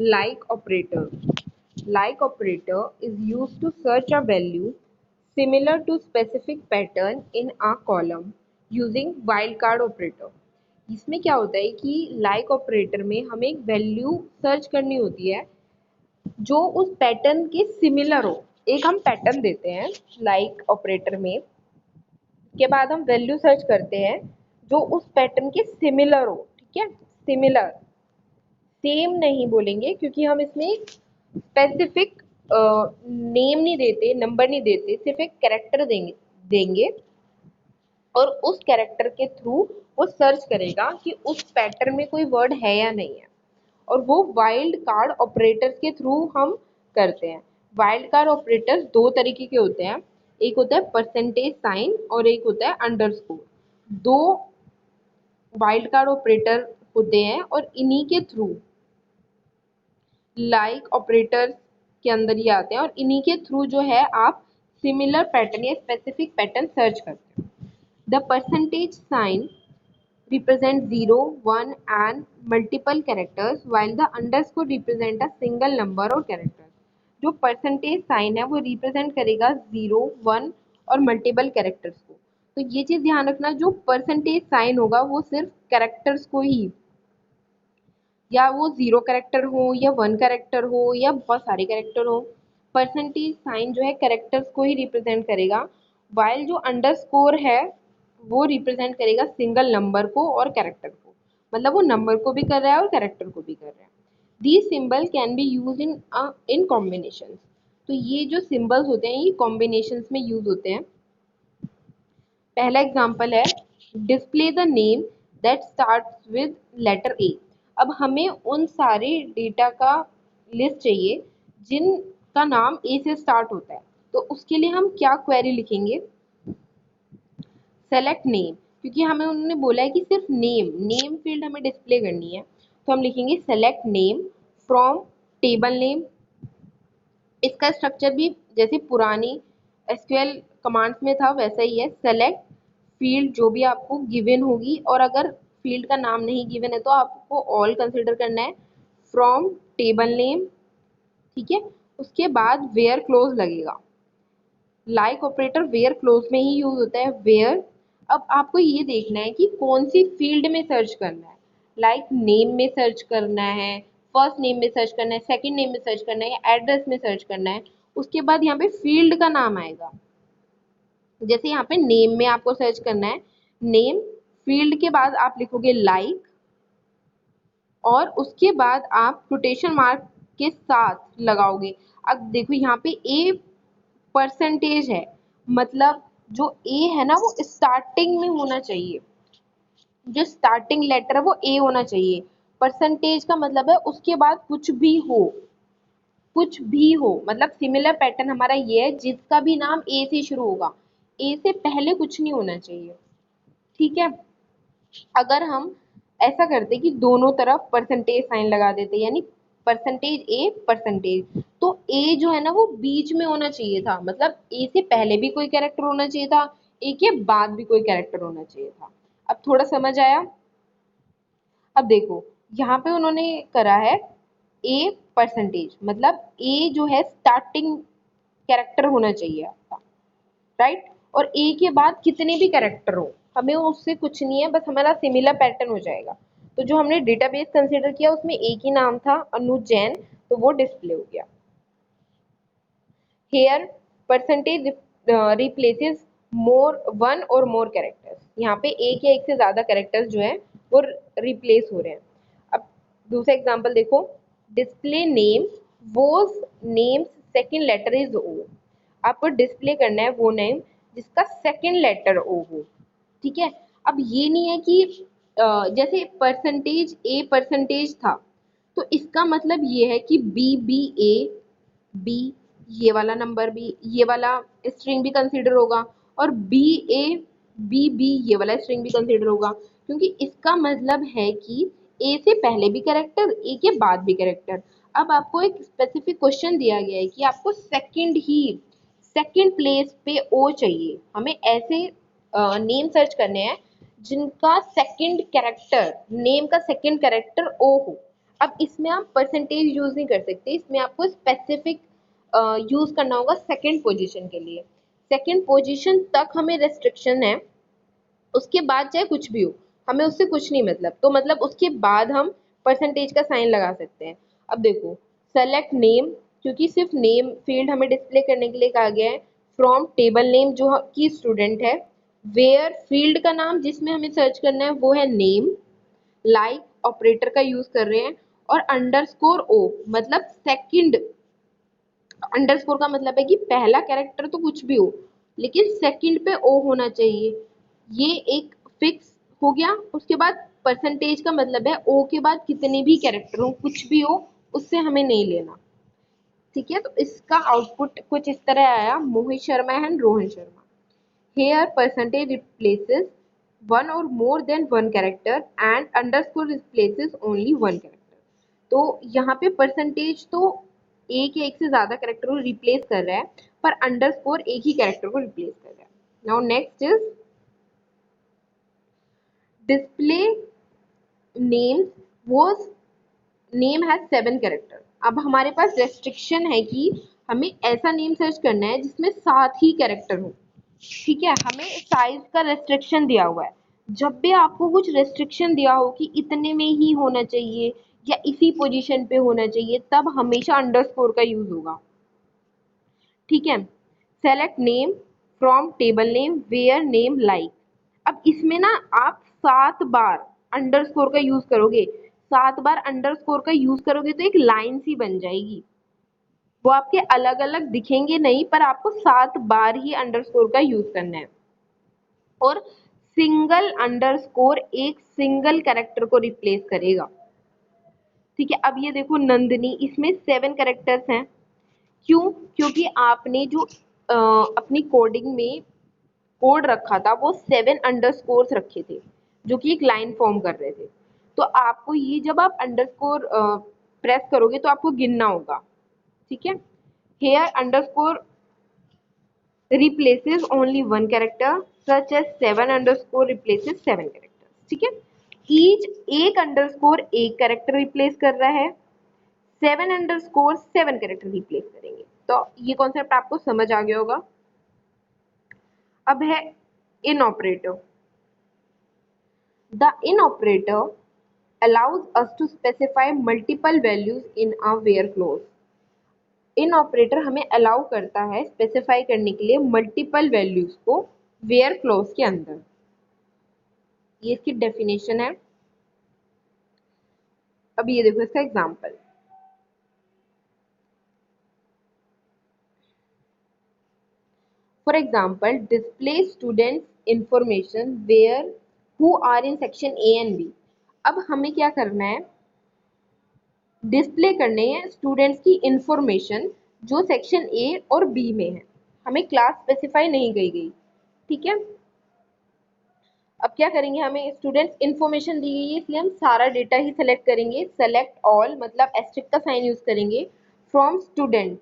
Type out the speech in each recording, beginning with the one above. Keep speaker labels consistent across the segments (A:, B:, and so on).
A: Like operator. Like operator is used to search a value similar to specific pattern in a column using wildcard operator. इसमें क्या होता है कि like operator में हमें एक वैल्यू सर्च करनी होती है जो उस पैटर्न के सिमिलर हो। एक हम पैटर्न देते हैं like ऑपरेटर में, के बाद हम वैल्यू सर्च करते हैं जो उस पैटर्न के सिमिलर हो। ठीक है, सिमिलर, सेम नहीं बोलेंगे क्योंकि हम इसमें एक स्पेसिफिक नेम नहीं देते, नंबर नहीं देते, सिर्फ एक कैरेक्टर देंगे और उस कैरेक्टर के थ्रू वो सर्च करेगा कि उस पैटर्न में कोई वर्ड है या नहीं है, और वो वाइल्ड कार्ड ऑपरेटर्स के थ्रू हम करते हैं। वाइल्ड कार्ड ऑपरेटर्स दो तरीके के होते हैं, एक होता है परसेंटेज साइन और एक होता है अंडरस्कोर। दो वाइल्ड कार्ड ऑपरेटर होते हैं और इन्हीं के थ्रू लाइक ऑपरेटर्स के अंदर ही आते हैं और इन्हीं के थ्रू जो है आप सिमिलर पैटर्न या स्पेसिफिक पैटर्न सर्च करते हो। The percentage sign represent 0, 1 and multiple characters while the underscore represent a single number or character। जो परसेंटेज साइन है वो रिप्रेजेंट करेगा 0, 1 और मल्टीपल कैरेक्टर्स को। तो ये चीज ध्यान रखना, जो परसेंटेज साइन होगा वो सिर्फ कैरेक्टर्स को ही, या वो 0 कैरेक्टर हो या 1 कैरेक्टर हो या बहुत सारे कैरेक्टर हो, परसेंटेज साइन जो है कैरेक्टर्स को ही रिप्रेजेंट करेगा, वाइल जो अंडरस्कोर है वो रिप्रेजेंट करेगा सिंगल नंबर को और कैरेक्टर को। मतलब वो नंबर को भी कर रहा है और कैरेक्टर को भी कर रहा है। These symbol can be use in combination. तो ये जो सिंबल्स होते हैं ये कॉम्बिनेशंस में यूज होते हैं। पहला एग्जांपल है display the name that starts with letter A. अब हमें उन सारे डेटा का लिस्ट चाहिए जिनका नाम ए से स्टार्ट होता है। तो उसके लिए हम क्या क्वेरी लिखेंगे? सेलेक्ट नेम, क्योंकि हमें उन्होंने बोला है कि सिर्फ नेम फील्ड हमें डिस्प्ले करनी है, तो हम लिखेंगे select name from table name. इसका स्ट्रक्चर भी जैसे पुरानी एसक्यूएल कमांड्स में था वैसा ही है। सेलेक्ट फील्ड जो भी आपको गिवन होगी, और अगर फील्ड का नाम नहीं गिवन है तो आपको ऑल कंसिडर करना है, फ्रॉम टेबल नेम। ठीक है, उसके बाद वेयर क्लोज लगेगा। लाइक ऑपरेटर वेयर क्लोज में ही यूज होता है, वेयर। अब आपको ये देखना है कि कौन सी फील्ड में सर्च करना है। लाइक नेम में सर्च करना है, फर्स्ट नेम में सर्च करना है, सेकंड नेम में सर्च करना है, या एड्रेस में सर्च करना है। उसके बाद यहाँ पे फील्ड का नाम आएगा। जैसे यहाँ पे नेम में आपको सर्च करना है, नेम फील्ड के बाद आप लिखोगे लाइक, और उसके बाद आप कोटेशन मार्क के साथ लगाओगे। अब देखो यहाँ पे ए परसेंटेज है, मतलब जो ए है ना वो स्टार्टिंग में होना चाहिए, जो स्टार्टिंग लेटर है वो ए होना चाहिए। परसेंटेज का मतलब है उसके बाद कुछ भी हो, कुछ भी हो। मतलब सिमिलर पैटर्न हमारा ये है जिसका भी नाम ए से शुरू होगा, ए से पहले कुछ नहीं होना चाहिए। ठीक है, अगर हम ऐसा करते कि दोनों तरफ परसेंटेज साइन लगा देते, यानी परसेंटेज ए परसेंटेज, तो ए जो है ना वो बीच में होना चाहिए था, मतलब ए से पहले भी कोई कैरेक्टर होना चाहिए था, ए के बाद भी कोई कैरेक्टर होना चाहिए था। अब थोड़ा समझ आया? अब देखो यहाँ पे उन्होंने करा है ए परसेंटेज, मतलब ए जो है स्टार्टिंग कैरेक्टर होना चाहिए आपका, राइट। और ए के बाद कितने भी कैरेक्टर हो हमें उससे कुछ नहीं है, बस हमारा सिमिलर पैटर्न हो जाएगा। तो जो हमने डेटाबेस कंसीडर किया उसमें एक ही नाम था अनुज जैन, तो वो डिस्प्ले हो गया। Here percentage replaces more one or more characters. यहाँ पे एक या एक से ज्यादा कैरेक्टर्स जो है वो रिप्लेस हो रहे हैं। अब दूसरा एग्जांपल देखो, display name whose names second letter is O. आपको डिस्प्ले करना है वो नेम जिसका सेकंड लेटर ओ हो। ठीक है, अब ये नहीं है कि जैसे परसेंटेज ए परसेंटेज था, तो इसका मतलब ये है कि बी बी ए बी, ये वाला नंबर भी, ये वाला स्ट्रिंग भी कंसीडर होगा, और बी ए बी बी ये वाला स्ट्रिंग भी कंसीडर होगा, क्योंकि इसका मतलब है कि ए से पहले भी कैरेक्टर, ए के बाद भी कैरेक्टर। अब आपको एक स्पेसिफिक क्वेश्चन दिया गया है कि आपको सेकंड प्लेस पे ओ चाहिए। हमें ऐसे नेम सर्च करने हैं जिनका सेकंड कैरेक्टर, नेम का सेकंड कैरेक्टर ओ हो। अब इसमें आप परसेंटेज यूज नहीं कर सकते, इसमें आपको स्पेसिफिक यूज करना होगा सेकंड पोजीशन के लिए। सेकंड पोजीशन तक हमें रेस्ट्रिक्शन है, उसके बाद चाहे कुछ भी हो, हमें उससे कुछ नहीं मतलब, तो मतलब उसके बाद हम परसेंटेज का साइन लगा सकते हैं। अब देखो सेलेक्ट नेम, क्योंकि सिर्फ नेम फील्ड हमें डिस्प्ले करने के लिए कहा गया है, फ्रॉम टेबल नेम जो कि स्टूडेंट है, वेयर फील्ड का नाम जिसमें हमें सर्च करना है वो है नेम, लाइक ऑपरेटर का यूज कर रहे हैं, और अंडरस्कोर ओ मतलब सेकंड, अंडरस्कोर का मतलब है कि पहला कैरेक्टर तो कुछ भी हो लेकिन सेकंड पे ओ होना चाहिए, ये एक फिक्स हो गया। उसके बाद परसेंटेज का मतलब है ओ के बाद कितने भी कैरेक्टर हो कुछ भी हो उससे हमें नहीं लेना। ठीक है, तो इसका आउटपुट कुछ इस तरह आया, Mohit Sharma and Rohan Sharma. Here percentage replaces one or more than one character and underscore replaces only one character। तो यहाँ पे परसेंटेज तो एक या एक से ज्यादा कैरेक्टर को रिप्लेस कर रहा है, पर अंडरस्कोर एक ही कैरेक्टर को रिप्लेस कर रहा है। Now next is display names was name has 7 character. अब हमारे पास रेस्ट्रिक्शन है कि हमें ऐसा नेम सर्च करना है जिसमें 7 ही कैरेक्टर हो। ठीक है, हमें साइज का रेस्ट्रिक्शन दिया हुआ है। जब भी आपको कुछ रेस्ट्रिक्शन दिया हो कि इतने में ही होना चाहिए या इसी पोजीशन पे होना चाहिए, तब हमेशा अंडरस्कोर का यूज होगा। ठीक है, select name from table name where name like. अब इसमें ना आप 7 बार अंडरस्कोर का यूज करोगे, 7 बार अंडरस्कोर का यूज करोगे तो एक लाइन सी बन जाएगी, वो आपके अलग अलग दिखेंगे नहीं, पर आपको 7 बार ही अंडरस्कोर का यूज करना है। और सिंगल अंडरस्कोर एक सिंगल कैरेक्टर को रिप्लेस करेगा। ठीक है, अब ये देखो नंदिनी, इसमें 7 कैरेक्टर्स हैं। क्यों? क्योंकि आपने जो अपनी कोडिंग में कोड रखा था वो 7 अंडरस्कोर्स रखे थे जो कि एक लाइन फॉर्म कर रहे थे। तो आपको ये जब आप अंडरस्कोर प्रेस करोगे तो आपको गिनना होगा। ठीक है, here underscore replaces only one character such as 7 underscore replaces 7 characters। ठीक है, each एक अंडरस्कोर एक कैरेक्टर रिप्लेस कर रहा है, 7 अंडरस्कोर 7 कैरेक्टर रिप्लेस करेंगे। तो ये कॉन्सेप्ट आपको समझ आ गया होगा। अब है in operator. The in operator allows us to specify multiple values in a where clause। In operator हमें अलाउ करता है स्पेसिफाई करने के लिए मल्टीपल वैल्यूज को वेयर क्लॉज के अंदर। ये इसकी डेफिनेशन है। अब ये देखो इसका example, for example display students information where who are in section A and B. अब हमें क्या करना है, डिस्प्ले करने हैं स्टूडेंट्स की इंफॉर्मेशन जो सेक्शन ए और बी में है, हमें क्लास स्पेसिफाई नहीं की गई। ठीक है, अब क्या करेंगे, हमें स्टूडेंट्स इन्फॉर्मेशन दी गई है इसलिए हम सारा डेटा ही सेलेक्ट करेंगे। सेलेक्ट ऑल मतलब एस्ट्रिक का साइन यूज करेंगे। From student,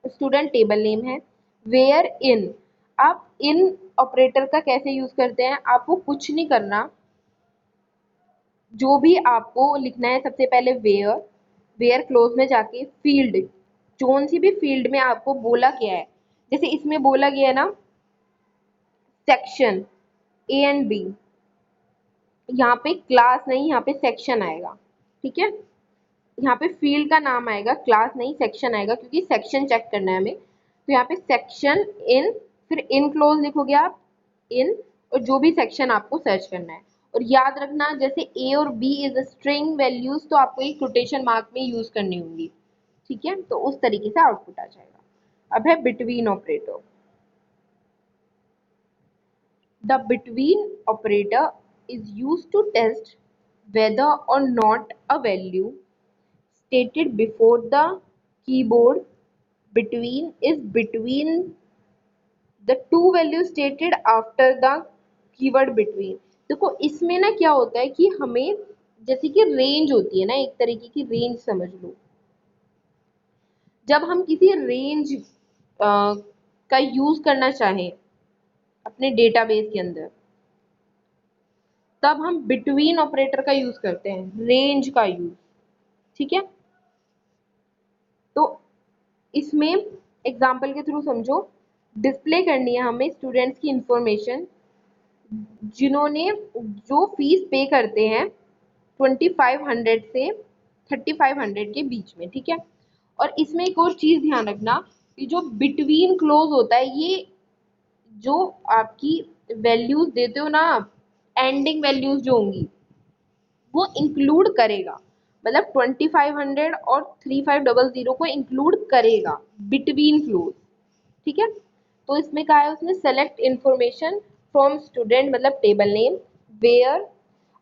A: student table name है। वेयर इन, आप इन ऑपरेटर का कैसे यूज करते हैं, आपको कुछ नहीं करना, जो भी आपको लिखना है सबसे पहले वेयर, वेयर क्लोज में जाके फील्ड, जोन सी भी फील्ड में आपको बोला गया है, जैसे इसमें बोला गया है ना सेक्शन ए एंड बी, यहाँ पे क्लास नहीं यहाँ पे सेक्शन आएगा। ठीक है, यहाँ पे फील्ड का नाम आएगा, क्लास नहीं सेक्शन आएगा, क्योंकि सेक्शन चेक करना है हमें। तो यहाँ पे सेक्शन इन, फिर इन क्लोज लिखोगे आप इन, और जो भी सेक्शन आपको सर्च करना है। और याद रखना जैसे ए और बी इज स्ट्रिंग वैल्यूज, तो आपको एक कोटेशन मार्क में यूज करनी होंगी। ठीक है, तो उस तरीके से आउटपुट आ जाएगा। अब है between operator. The between operator is used to test whether or not a value stated before the keyboard between is between the two values stated after the keyword between। देखो इसमें ना क्या होता है कि हमें जैसे कि रेंज होती है ना, एक तरीके की रेंज समझ लो, जब हम किसी रेंज का यूज करना चाहें अपने डेटाबेस के अंदर, तब हम बिटवीन ऑपरेटर का यूज करते हैं, रेंज का यूज। ठीक है, तो इसमें एग्जाम्पल के थ्रू समझो, डिस्प्ले करनी है हमें स्टूडेंट्स की इंफॉर्मेशन जिन्होंने जो फीस पे करते हैं 2500 से 3500 के बीच में। ठीक है, और इसमें एक और चीज ध्यान रखना कि जो बिटवीन क्लोज होता है, ये जो आपकी वैल्यूज देते हो ना आप, एंडिंग वैल्यूज जो होंगी वो इंक्लूड करेगा, मतलब 2500 और 3500 को इंक्लूड करेगा बिटवीन क्लोज। ठीक है, तो इसमें कहा है उसने सेलेक्ट इंफॉर्मेशन फ्रॉम स्टूडेंट, मतलब टेबल नेम, वेयर,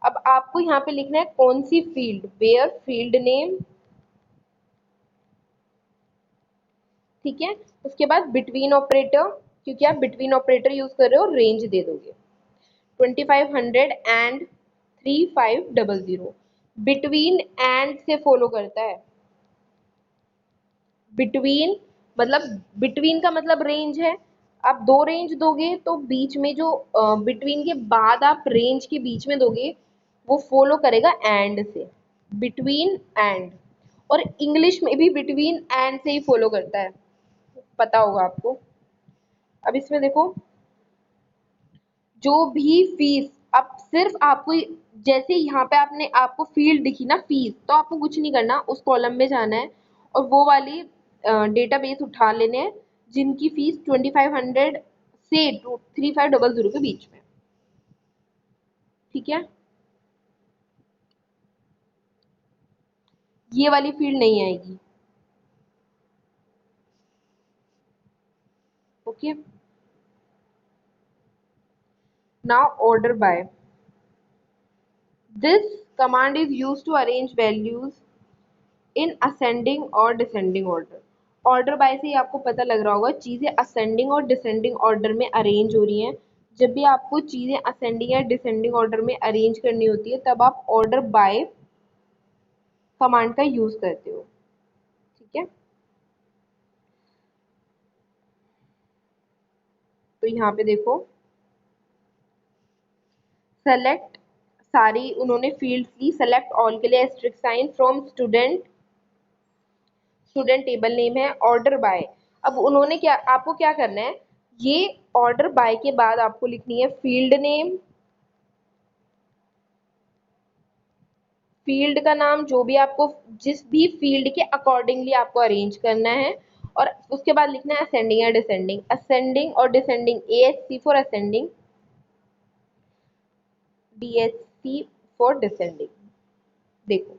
A: अब आपको यहाँ पे लिखना है कौन सी फील्ड, वेयर फील्ड नेम। ठीक है, उसके बाद बिटवीन ऑपरेटर, क्योंकि आप बिटवीन ऑपरेटर यूज कर रहे हो, रेंज दे दोगे 2500 एंड 3500। बिटवीन एंड से फॉलो करता है, बिटवीन मतलब बिटवीन का मतलब रेंज है। आप दो रेंज दोगे तो बीच में जो बिटवीन के बाद आप रेंज के बीच में दोगे वो फॉलो करेगा एंड से, बिटवीन एंड। और इंग्लिश में भी बिटवीन एंड से ही फॉलो करता है, पता होगा आपको। अब इसमें देखो, जो भी फीस, अब सिर्फ आपको, जैसे यहाँ पे आपने आपको फील्ड दिखी ना फीस, तो आपको कुछ नहीं करना, उस कॉलम में जाना है और वो वाली डेटाबेस उठा लेने हैं जिनकी फीस 2500 से 3500 के बीच में। ठीक है, ये वाली फील्ड नहीं आएगी। Okay, now order by, this command is used to arrange values in ascending or descending order. Order by से ही आपको पता लग रहा होगा चीजें असेंडिंग और डिसेंडिंग ऑर्डर में अरेंज हो रही हैं। जब भी आपको चीजें असेंडिंग या डिसेंडिंग ऑर्डर में अरेंज करनी होती है तब आप ऑर्डर बाय कमांड का यूज करते हो। ठीक है, तो यहाँ पे देखो, सेलेक्ट सारी उन्होंने फील्ड्स ली, सेलेक्ट ऑल के लिए asterisk sign, from student, student table name है, ऑर्डर बाय। अब उन्होंने क्या, आपको क्या करना है, ये ऑर्डर बाय के बाद आपको लिखनी है फील्ड नेम, फील्ड का नाम जो भी आपको, जिस भी फील्ड के अकॉर्डिंगली आपको अरेंज करना है, और उसके बाद लिखना है असेंडिंग या descending, ascending or descending, ASC for ascending, DSC for descending. देखो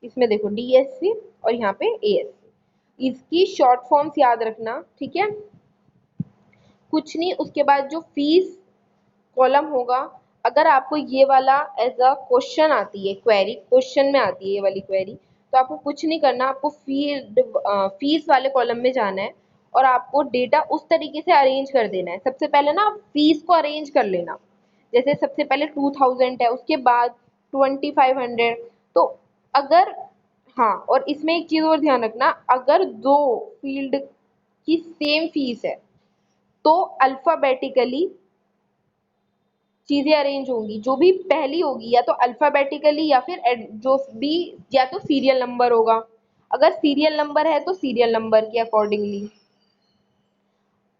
A: इसमें देखो DSC और यहाँ पे ASC, इसकी शॉर्ट फॉर्म्स याद रखना। ठीक है, कुछ नहीं, उसके बाद जो फीस कॉलम होगा, अगर आपको ये वाला एज अ क्वेश्चन आती है, क्वेरी क्वेश्चन में आती है ये वाली क्वेरी, तो आपको कुछ नहीं करना, आपको फीस वाले कॉलम में जाना है और आपको डेटा उस तरीके से अरेंज कर देना है। सबसे पहले ना फीस को अरेंज कर लेना, जैसे सबसे पहले 2000 है, उसके बाद 2500। तो अगर, हाँ, और इसमें एक चीज और ध्यान रखना, अगर दो फील्ड की सेम फीस है तो अल्फाबेटिकली चीजें अरेंज होंगी, जो भी पहली होगी या तो अल्फाबेटिकली या फिर जो भी, या तो सीरियल नंबर होगा, अगर सीरियल नंबर है तो सीरियल नंबर के अकॉर्डिंगली,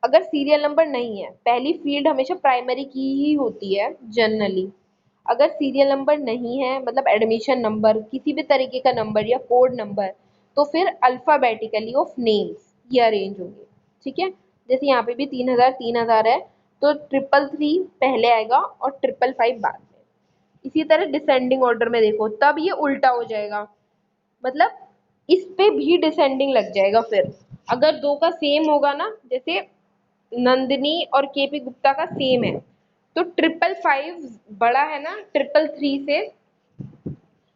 A: अगर सीरियल नंबर नहीं है, पहली फील्ड हमेशा प्राइमरी की ही होती है जनरली, अगर सीरियल नंबर नहीं है मतलब एडमिशन नंबर, किसी भी तरीके का नंबर या कोड नंबर, तो फिर अल्फाबेटिकली ऑफ नेम्स ये अरेंज होंगे। ठीक है, जैसे यहाँ पे भी 3000 है, तो 333 पहले आएगा और 555 बाद में। इसी तरह डिसेंडिंग ऑर्डर में देखो, तब ये उल्टा हो जाएगा, मतलब इस पे भी डिसेंडिंग लग जाएगा। फिर अगर दो का सेम होगा ना, जैसे नंदिनी और KP गुप्ता का सेम है, तो 555 बड़ा है ना 333 से,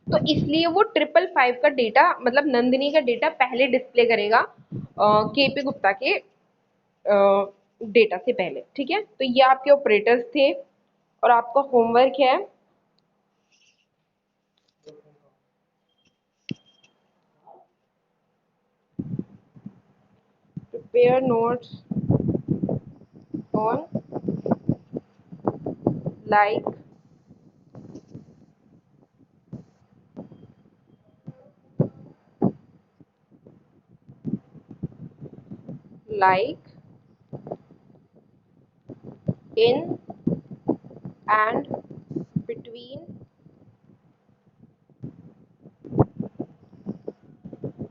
A: तो इसलिए वो 555 का डेटा, मतलब नंदिनी का डेटा पहले डिस्प्ले करेगा KP गुप्ता के डेटा से पहले। ठीक है, तो ये आपके ऑपरेटर्स थे और आपका होमवर्क है prepare notes on like like, in, and between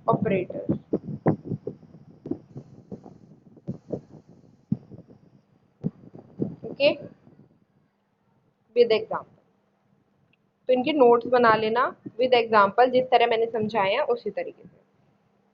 A: operators. Okay, with example. तो इनके नोट्स बना लेना विद एग्जाम्पल, जिस तरह मैंने समझाया उसी तरीके से।